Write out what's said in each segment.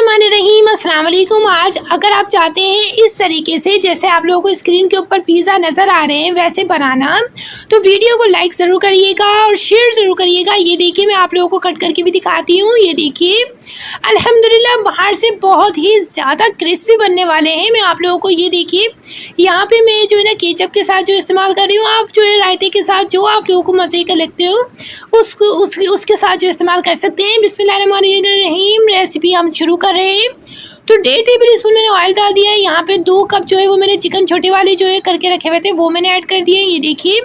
बिस्मिल्लाहिर्रहमानिर्रहीम। अस्सलाम वालेकुम। आज अगर आप चाहते हैं इस तरीके से जैसे आप लोगों को स्क्रीन के ऊपर पिज़्ज़ा नज़र आ रहे हैं वैसे बनाना, तो वीडियो को लाइक ज़रूर करिएगा और शेयर ज़रूर करिएगा। ये देखिए मैं आप लोगों को कट करके भी दिखाती हूँ। ये देखिए अल्हम्दुलिल्लाह बाहर से बहुत ही ज़्यादा क्रिस्पी बनने वाले हैं। मैं आप लोगों को ये देखिए यहाँ पे मैं जो है ना केचप के साथ जो इस्तेमाल कर रही हूँ, आप जो है रायते के साथ जो आप लोगों को मज़े का लगते हो उसके साथ जो इस्तेमाल कर सकते हैं। बिस्मिल्लाहिर्रहमानिर्रहीम। रेसिपी हम शुरू कर रहे हैं। तो 1.5 टेबल स्पून मैंने ऑयल डाल दिया है। यहाँ पे 2 कप जो है वो मैंने चिकन छोटे वाले जो है करके रखे हुए थे वो मैंने ऐड कर दिए। ये देखिए,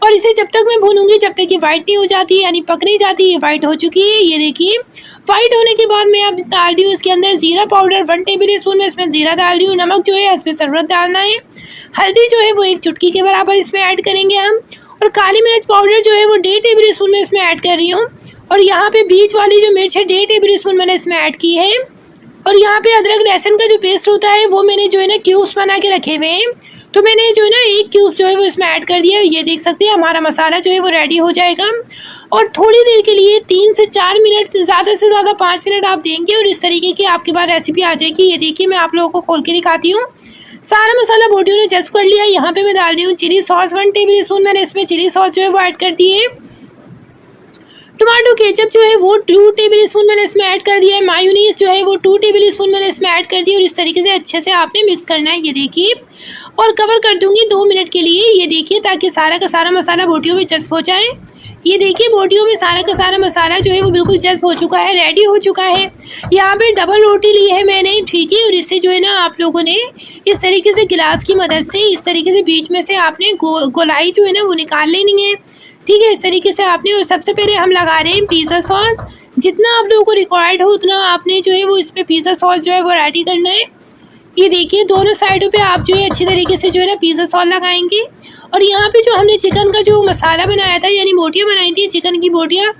और इसे जब तक मैं भूनूंगी जब तक ये वाइट नहीं हो जाती, यानी पक नहीं जाती। ये वाइट हो चुकी है। ये देखिए वाइट होने के बाद मैं अब डाल रही हूँ इसके अंदर ज़ीरा पाउडर 1 टेबल स्पून में इसमें ज़ीरा डाल रही हूँ। नमक जो है इसमें ज़रूरत डालना है। हल्दी जो है वो 1 चुटकी के बराबर इसमें ऐड करेंगे हम। और काली मिर्च पाउडर जो है वो 1.5 टेबल स्पून में इसमें ऐड कर रही हूँ। और यहाँ पे बीच वाली जो मिर्च है 1.5 टेबल स्पून मैंने इसमें ऐड की है। और यहाँ पे अदरक लहसुन का जो पेस्ट होता है वो मैंने जो है ना क्यूब्स बना के रखे हुए हैं, तो मैंने जो है ना 1 क्यूब जो है वो इसमें ऐड कर दिया है। ये देख सकते हैं हमारा मसाला जो है वो रेडी हो जाएगा। और थोड़ी देर के लिए 3 से 4 मिनट, ज़्यादा से ज़्यादा 5 मिनट आप देंगे और इस तरीके की आपके पास रेसिपी आ जाएगी। ये देखिए मैं आप लोगों को खोल के दिखाती हूँ। सारा मसाला बोटियों ने जज्ब कर लिया। यहाँ पे मैं डाल रही हूँ चिली सॉस 1 टेबल स्पून मैंने इसमें चिली सॉस जो है वो ऐड कर दी है। टमाटो केचप जो है वो 2 टेबल स्पून मैंने इसमें ऐड कर दिया है। मायोनीज जो है वो 2 टेबल स्पून मैंने इसमें ऐड कर दी है। और इस तरीके से अच्छे से आपने मिक्स करना है। ये देखिए, और कवर कर दूंगी 2 मिनट के लिए। ये देखिए ताकि सारा का सारा मसाला बोटियों में जज्ब हो जाए। ये देखिए बोटियों में सारा का सारा मसाला जो है वो बिल्कुल जज्ब हो चुका है, रेडी हो चुका है। यहाँ पे डबल रोटी ली है मैंने, ठीक है। और इससे जो है ना आप लोगों ने इस तरीके से गिलास की मदद से इस तरीके से बीच में से आपने गोलाई जो है ना वो निकाल लेनी है, ठीक है। इस तरीके से आपने, और सबसे पहले हम लगा रहे हैं पिज़्ज़ा सॉस। जितना आप लोगों को रिक्वायर्ड हो उतना आपने जो है वो इसमें पिज़्ज़ा सॉस जो है वो रेडी करना है। ये देखिए दोनों साइडों पे आप जो है अच्छी तरीके से जो है ना पिज़्ज़ा सॉस लगाएंगे। और यहाँ पे जो हमने चिकन का जो मसाला बनाया था, यानी बोटियाँ बनाई थी चिकन की बोटियाँ,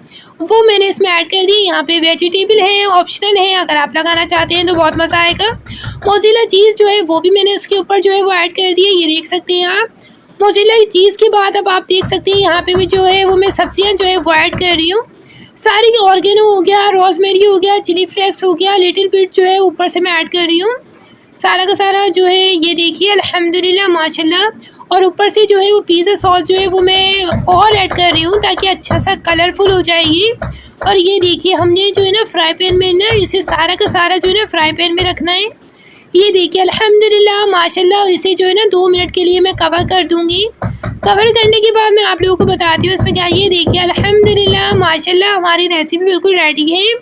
वो मैंने इसमें ऐड कर दी। यहाँ पे वेजिटेबल है, ऑप्शनल है, अगर आप लगाना चाहते हैं तो बहुत मज़ा आएगा। मोज़रेला चीज़ जो है वो भी मैंने उसके ऊपर जो है वो ऐड कर दी है। ये देख सकते हैं आप। मोज़रेला चीज़ के बाद अब आप देख सकते हैं यहाँ पे भी जो है वो मैं सब्जियाँ जो है वो ऐड कर रही हूँ। सारी ऑर्गेनो हो गया, रोज़मेरी हो गया, चिली फ्लेक्स हो गया, लिटिल बिट जो है ऊपर से मैं ऐड कर रही हूँ। सारा का सारा जो है ये देखिए अल्हम्दुलिल्लाह माशाल्लाह। और ऊपर से जो है वो पिज़्ज़ा सॉस जो है वो मैं और ऐड कर रही हूँ ताकि अच्छा सा कलरफुल हो जाएगी। और ये देखिए हमने जो है ना फ्राई पैन में ना इसे सारा का सारा जो है ना फ्राई पैन में रखना है। ये देखिए अल्हम्दुलिल्लाह माशाल्लाह। और इसे जो है ना 2 मिनट के लिए मैं कवर कर दूँगी। कवर करने के बाद मैं आप लोगों को बताती हूँ इसमें क्या। ये देखिए अल्हम्दुलिल्लाह माशाल्लाह हमारी रेसिपी बिल्कुल रेडी है।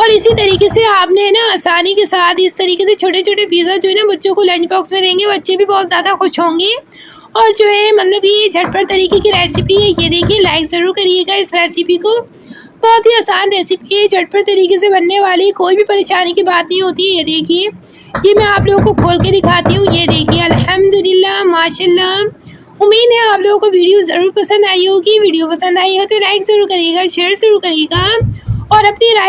और इसी तरीके से आपने ना आसानी के साथ इस तरीके से छोटे छोटे पिज़्ज़ा जो है ना बच्चों को लंच बॉक्स में देंगे, बच्चे भी बहुत ज़्यादा खुश होंगे। और जो है मतलब ये झटपट तरीके की रेसिपी है। ये देखिए लाइक ज़रूर करिएगा इस रेसिपी को। बहुत ही आसान रेसिपी है, झटपट तरीके से बनने वाली, कोई भी परेशानी की बात नहीं होती है। ये देखिए ये मैं आप लोगों को खोल के दिखाती हूँ। ये देखिए अल्हम्दुलिल्लाह माशाल्लाह। उम्मीद है आप लोगों को वीडियो ज़रूर पसंद आई होगी। वीडियो पसंद आई हो तो लाइक ज़रूर करिएगा, शेयर ज़रूर करिएगा और अपनी राय